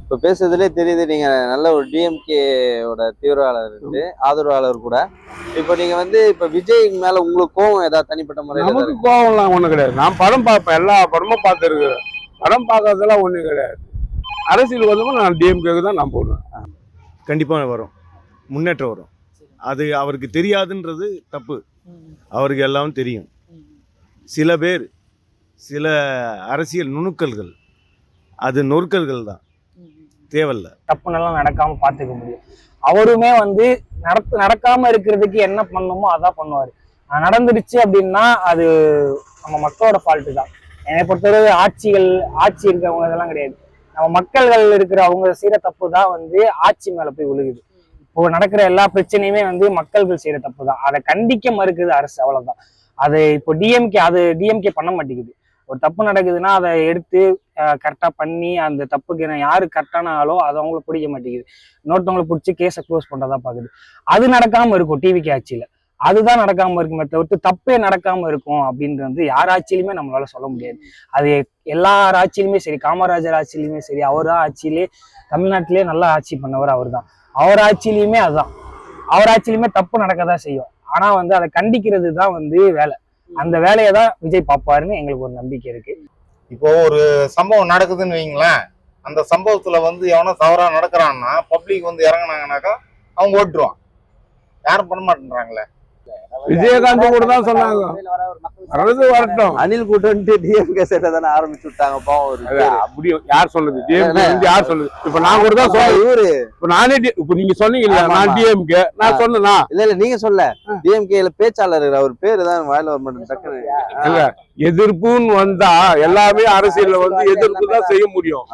இப்ப பேசுறதுலேயே தெரியுது நீங்க நல்ல ஒரு டிஎம்கேவோட தீவிரவாளர் ஆதரவாளர் கூட. இப்ப நீங்க இப்ப விஜய் மேல உங்களுக்கு கோவம் ஏதாவது தனிப்பட்ட முறையில்? நமக்கு கோவம்லாம் ஒண்ணும் கிடையாது. நான் படம் பார்ப்பேன், எல்லா படமும் பார்த்துருக்கேன். படம் பார்க்கறதெல்லாம் ஒண்ணும் கிடையாது. அரசியல் வந்தப்போ நான் டிஎம்கேக்கு தான் நான் போடுவேன். கண்டிப்பாக வரும், முன்னேற்றம் வரும். அது அவருக்கு தெரியாதுன்றது தப்பு. அவருக்கு எல்லாம் தெரியும். சில பேர் சில அரசியல் நுணுக்கல்கள், அது நொறுக்கல்கள் தான், தேவையில்ல. தப்புனெல்லாம் நடக்காம பார்த்துக்க முடியும். அவருமே நடக்காம இருக்கிறதுக்கு என்ன பண்ணணுமோ அதான் பண்ணுவாரு. நடந்துடுச்சு அப்படின்னா அது நம்ம மக்களோட ஃபால்ட்டு தான். என்னை பொறுத்தவரை ஆட்சி இருக்கிறவங்க இதெல்லாம் கிடையாது. நம்ம மக்கள்கள் இருக்கிற அவங்க செய்யற தப்பு தான் ஆட்சி மேல போய் விழுகுது. இப்போ நடக்கிற எல்லா பிரச்சனையுமே மக்கள்கள் செய்யற தப்பு தான். அதை கண்டிக்க மறுக்குது அரசு, அவ்வளவுதான். அது இப்போ டிஎம்கே பண்ண மாட்டேங்குது. ஒரு தப்பு நடக்குதுன்னா அதை எடுத்து கரெக்டா பண்ணி அந்த தப்புக்கு யாரு கரெக்டான ஆளோ அதை அவங்களை பிடிக்க மாட்டேங்குது. இன்னொருத்தவங்களை பிடிச்சி கேஸை க்ளோஸ் பண்றதா பாக்குது. அது நடக்காம இருக்கும் டிவிக்கு ஆட்சியில. அதுதான் நடக்காம இருக்குமே தவிர்த்து தப்பே நடக்காம இருக்கும் அப்படின்றது யார் ஆட்சியிலுமே நம்மளால சொல்ல முடியாது. அது எல்லார் ஆட்சியிலுமே சரி, காமராஜர் ஆட்சியிலுமே சரி, அவர் தான் ஆட்சியிலே தமிழ்நாட்டிலே நல்லா ஆட்சி பண்ணவர் அவர் தான். அவர் ஆட்சியிலையுமே அதுதான். அவர் ஆட்சியிலுமே தப்பு நடக்கதான் செய்யும். ஆனா அதை கண்டிக்கிறது தான் வேலை. அந்த வேலையை தான் விஜய் பார்ப்பாருன்னு எங்களுக்கு ஒரு நம்பிக்கை இருக்கு. இப்போ ஒரு சம்பவம் நடக்குதுன்னு வைங்களேன், அந்த சம்பவத்துல எவனோ தவறா நடக்கிறான்னா பப்ளிக் இறங்கினாங்கனாக்கா அவங்க ஓட்டுருவான். யாரும் பண்ண மாட்டேன்றாங்களே. விஜயகாந்த் கூட தான் சொன்னாங்க வரட்டும். அனில் கூட்டு டிஎம்கே சேட்டை தானே ஆரம்பிச்சு விட்டாங்க. பாவம் யார் சொல்லுது? யார் சொல்லுது? இப்ப நான் கூட தான் சொல்றேன். இவரு இப்ப நானே இப்ப நீங்க சொன்னீங்கல்ல, நான் டிஎம்கே நான் சொன்னா இல்ல நீங்க சொல்ல டிஎம்கேல பேச்சாளர் அவர் பேரு தான் வாயில வர மாட்டேன் டக்குனு. எதிர்ப்புன்னு வந்தா எல்லாமே அரசியல்ல எதிர்ப்பு தான் செய்ய முடியும்.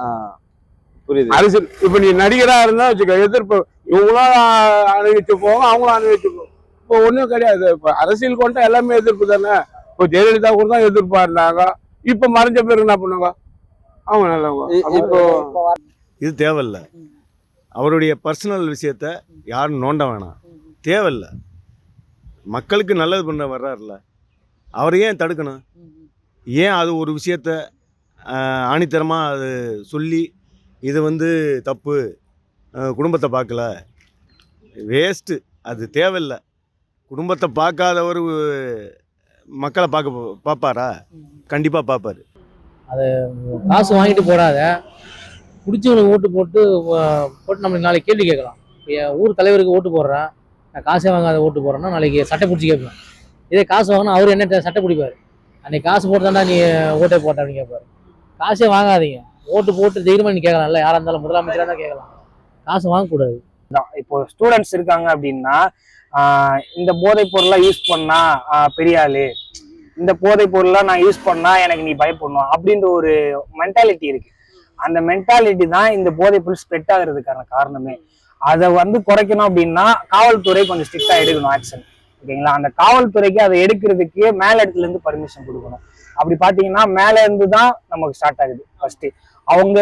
புரியுது. அரசியல் இப்ப நீ நடிகரா இருந்தா வச்சுக்க, எதிர்ப்பு இவங்களும் அனுபவிச்சு போவாங்க, அவங்களும் அனுபவிச்சு போவாங்க. இப்போ ஒன்றும் கிடையாது. இப்போ அரசியல் கொண்டா எல்லாமே எதிர்ப்பு தானே. இப்போ ஜெயலலிதா கூட தான் எதிர்ப்பா இருந்தாங்க. இப்போ மறைஞ்ச பேர் என்ன பண்ணுவாங்க? அவங்க நல்லவங்க. இப்போ இது தேவையில்ல. அவருடைய பர்சனல் விஷயத்த யாரும் நோண்ட வேணாம், தேவையில்ல. மக்களுக்கு நல்லது பண்ண வர்றாருல, அவரை ஏன் தடுக்கணும்? ஏன் அது ஒரு விஷயத்த ஆணித்தரமாக அது சொல்லி இது தப்பு, குடும்பத்தை பார்க்கல, வேஸ்ட்டு, அது தேவையில்லை. குடும்பத்தை பார்க்காதவர் மக்களை பார்ப்பாரா? கண்டிப்பாக பார்ப்பாரு. அது காசு வாங்கிட்டு போடாத, பிடிச்சவனுக்கு ஓட்டு போட்டு நம்மளுக்கு நாளைக்கு கேள்வி கேட்கலாம். என் ஊர் தலைவருக்கு ஓட்டு போடுறேன், நான் காசே வாங்காத ஓட்டு போடுறேன்னா நாளைக்கு சட்டை பிடிச்சி கேட்பேன். இதே காசு வாங்கினா அவர் என்ன சட்டை பிடிப்பார்? அன்னைக்கு காசு போட்டு தாண்டா நீ ஓட்டை போட்ட அப்படின்னு கேட்பாரு. காசே வாங்காதீங்க, ஓட்டு போட்டு தைரியமாக நீ கேட்கலாம்ல. யாராக இருந்தாலும் முதலமைச்சராக தான் கேட்கலாம், காசு வாங்கக்கூடாது. இப்போ ஸ்டூடெண்ட்ஸ் இருக்காங்க அப்படின்னா இந்த போதைப் பொருளை யூஸ் பண்ணா பெரிய ஆளு, இந்த போதைப் பொருள்லாம் நான் யூஸ் பண்ணா எனக்கு நீ பயப்படணும் அப்படின்ற ஒரு மென்டாலிட்டி இருக்கு. அந்த மென்டாலிட்டி தான் இந்த போதைப் பொருள் ஸ்ப்ரெட் ஆகுறதுக்கான காரணமே. அதை குறைக்கணும் அப்படின்னா காவல்துறை கொஞ்சம் ஸ்ட்ரிக்டா எடுக்கணும் ஆக்ஷன். ஓகேங்களா? அந்த காவல்துறைக்கு அதை எடுக்கிறதுக்கு மேல இடத்துல இருந்து பர்மிஷன் கொடுக்கணும். அப்படி பாத்தீங்கன்னா மேல இருந்து தான் நமக்கு ஸ்டார்ட் ஆகுது. ஃபர்ஸ்ட் அவங்க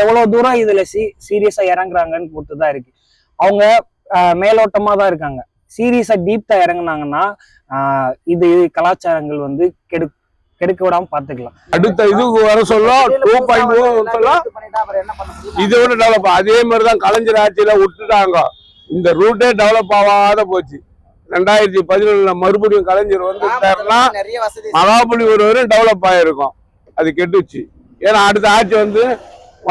எவ்வளவு தூரம் இதுல சீரியஸா இறங்குறாங்கன்னு பொறுத்துதான் இருக்கு. அவங்க மேலோட்டமா தான் இருக்காங்க. சீரியஸா டீப்டா இறங்குனாங்கன்னா இது கலாச்சாரங்கள் கெடுக்க விடாம பாத்துக்கலாம். அடுத்த இதுக்கு வர சொல்லும் 2.0 சொல்லலாம். இதோட டெவலப் அதே மாதிரிதான் கலைஞர் ஆட்சியில விட்டுட்டாங்க. இந்த ரூட்டே டெவலப் ஆகாத போச்சு. 2017 மறுபடியும் கலைஞர் மகாபலிபுரம் வரையும் டெவலப் ஆயிருக்கும். அது கெட்டுச்சு. ஏன்னா அடுத்த ஆட்சி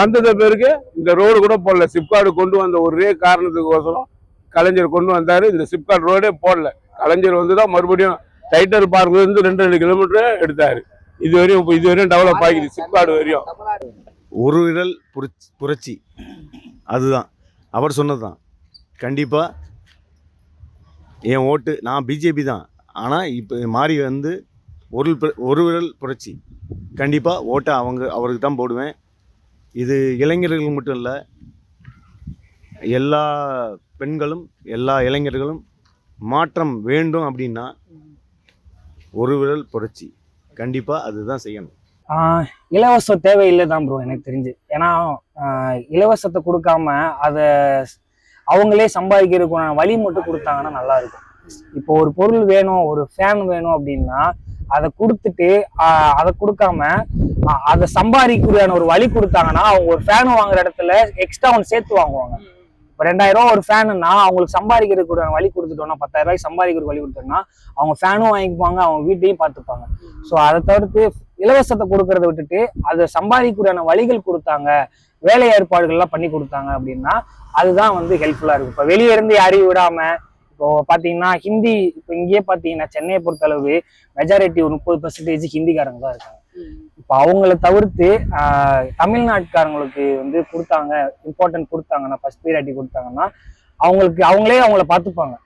வந்தது பேருக்கு இந்த ரோடு கூட போடல. சிப்கார்டு கொண்டு வந்த ஒரே காரணத்துக்கோசரம் கலைஞர் கொண்டு வந்தாரு. இந்த சிப்கார்டு ரோடே போடல. கலைஞர் தான் மறுபடியும் டைட்டர் பார்க்ல இருந்து 2 கிலோமீட்டர் எடுத்தாரு. இதுவரையும் டெவலப் ஆகிடுது சிப்கார்டு வரையும். ஒரு விரல் புரட்சி, அதுதான் அவர் சொன்னதுதான். கண்டிப்பா என் ஓட்டு, நான் பிஜேபி தான். ஆனால் இப்போ மாறி ஒரு விரல் புரட்சி. கண்டிப்பாக ஓட்டை அவருக்கு தான் போடுவேன். இது இளைஞர்கள் மட்டும் இல்லை, எல்லா பெண்களும் எல்லா இளைஞர்களும் மாற்றம் வேண்டும் அப்படின்னா ஒரு விரல் புரட்சி கண்டிப்பாக அதுதான் செய்யணும். இலவசம் தேவையில்லை தான் ப்ரோ எனக்கு தெரிஞ்சு. ஏன்னா இலவசத்தை கொடுக்காம அதை அவங்களே சம்பாதிக்கிறதுக்கான வழி மட்டும் கொடுத்தாங்கன்னா நல்லா இருக்கும். இப்போ ஒரு பொருள் வேணும், ஒரு ஃபேன் வேணும் அப்படின்னா அதை கொடுத்துட்டு அதை கொடுக்காம அதை சம்பாதிக்கூடியான ஒரு வழி கொடுத்தாங்கன்னா அவங்க ஒரு ஃபேன் வாங்குற இடத்துல எக்ஸ்ட்ரா ஒன்று சேர்த்து வாங்குவாங்க. இப்போ 2000 ரூபா ஒரு ஃபேனுன்னா அவங்களுக்கு சம்பாதிக்கிறதுக்கு வழி கொடுத்துட்டோம்னா 10,000 ரூபாய்க்கு சம்பாதிக்கிறதுக்கு வழி கொடுத்தோம்னா அவங்க ஃபேனும் வாங்கிக்குவாங்க, அவங்க வீட்டையும் பார்த்துப்பாங்க. ஸோ அதை தவிர்த்து இலவசத்தை கொடுக்கறத விட்டுட்டு அதை சம்பாதிக்கூடியான வழிகள் கொடுத்தாங்க, வேலை ஏற்பாடுகள்லாம் பண்ணி கொடுத்தாங்க அப்படின்னா அதுதான் வந்து ஹெல்ப்ஃபுல்லா இருக்கும். இப்போ வெளியே இருந்து யாரையும் விடாம இப்போ பாத்தீங்கன்னா ஹிந்தி, இப்போ இங்கேயே பாத்தீங்கன்னா சென்னையை பொறுத்தளவு மெஜாரிட்டி ஒரு 30% ஹிந்திக்காரங்க தான் இருக்காங்க. இப்போ அவங்கள தவிர்த்து தமிழ்நாட்டுக்காரங்களுக்கு வந்து கொடுத்தாங்க, இம்பார்ட்டன்ட் கொடுத்தாங்கன்னா, ஃபர்ஸ்ட் ப்ரியாரிட்டி கொடுத்தாங்கன்னா அவங்களே அவங்கள பார்த்துப்பாங்க.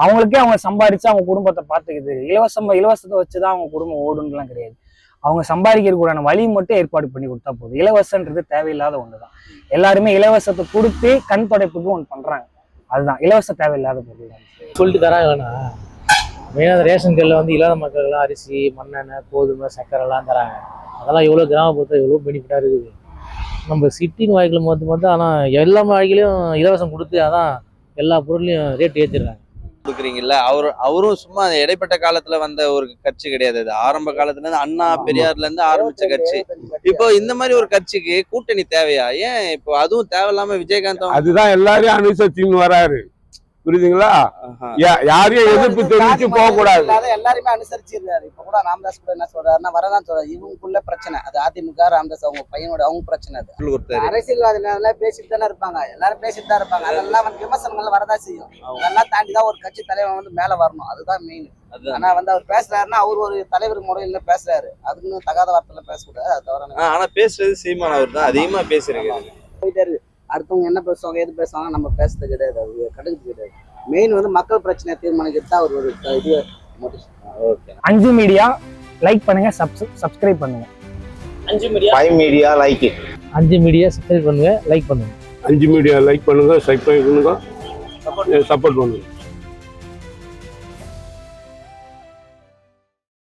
அவங்களுக்கே அவங்க சம்பாதிச்சு அவங்க குடும்பத்தை பார்த்துக்குது. இலவசத்தை வச்சுதான் அவங்க குடும்பம் ஓடுன்னுலாம் கிடையாது. அவங்க சம்பாதிக்கிறதுக்கான வழி மட்டும் ஏற்பாடு பண்ணி கொடுத்தா போதும். இலவசன்றது தேவையில்லாத ஒண்ணுதான். எல்லாருமே இலவசத்தை கொடுத்து கண் துடைப்புக்கு ஒன்று பண்றாங்க. அதுதான் இலவச தேவையில்லாத பொருள் சொல்லிட்டு தராங்கன்னா மெயினாக ரேஷன் கடையில் வந்து இல்லாத மக்கள்லாம் அரிசி, மண்ணெண்ணெய், கோதுமை, சர்க்கரைலாம் தராங்க. அதெல்லாம் எவ்வளோ கிராமப்புறத்தில் எவ்வளோ பெனிஃபிட்டாக இருக்குது. நம்ம சிட்டின்னு வாய்க்கில் பார்த்து ஆனால் எல்லா வாய்க்கிலையும் இலவசம் கொடுத்து அதான் எல்லா பொருளையும் ரேட் ஏற்றிடுறாங்க. கொடுக்குறீங்கல்ல, அவரும் சும்மா இடைப்பட்ட காலத்துல வந்த ஒரு கட்சி கிடையாது. அது ஆரம்ப காலத்துல இருந்து அண்ணா பெரியார்ல இருந்து ஆரம்பிச்ச கட்சி. இப்போ இந்த மாதிரி ஒரு கட்சிக்கு கூட்டணி தேவையா? ஏன் இப்போ அதுவும் தேவையில்லாம விஜயகாந்த் அதுதான் எல்லாரையும் அனுசரிச்சுன்னு வராரு, புரியுதுங்களா? யாரையும் எதிர்ப்பு தெரிவிச்சு போக கூடாது. எல்லாருமே அனுசரிச்சிருக்காரு. இப்ப கூட ராமதாஸ் கூட என்ன சொல்றாருன்னா வரதான் சொல்றாரு. இவங்களுக்குள்ள பிரச்சனை அது அதிமுக, ராமதாஸ் அவங்க பையனோட அவங்க பிரச்சனை. அது அரசியல்வாதிகள் பேசிட்டு தானே இருப்பாங்க, எல்லாரும் பேசிட்டு தான் இருப்பாங்க. அதெல்லாம் வந்து விமர்சனங்கள் வரதான் செய்யும். அதெல்லாம் தாண்டிதான் ஒரு கட்சி தலைவன் வந்து மேல வரணும், அதுதான் மெயின். ஆனா வந்து அவர் பேசுறாருன்னா அவர் ஒரு தலைவர் முறையில பேசுறாரு, அதுன்னு தகாத வார்த்தையில பேசக்கூடாது. அது தவிர ஆனா பேசுறது சீமான் அவர் தான் அதிகமா பேசுறாரு. போயிட்டே இருக்கு. அடுத்தவங்க என்ன பேசுவாங்க, எது பேசுவாங்க நம்ம பேசுறது கிடையாது, அது கடுக்கு கிடையாது. மெயின் வந்து மக்கள் பிரச்சனையை தீர்மானிக்கிறது தான் ஒரு இது. 5 மீடியா லைக் பண்ணுங்க, சப்ஸ்கிரைப் பண்ணுங்க. 5 media like it. 5 media subscribe பண்ணுங்க, லைக் பண்ணுங்க. 5 மீடியா லைக் பண்ணுங்க, சப்ஸ்கிரைப் பண்ணுங்க, சப்போர்ட் பண்ணுங்க.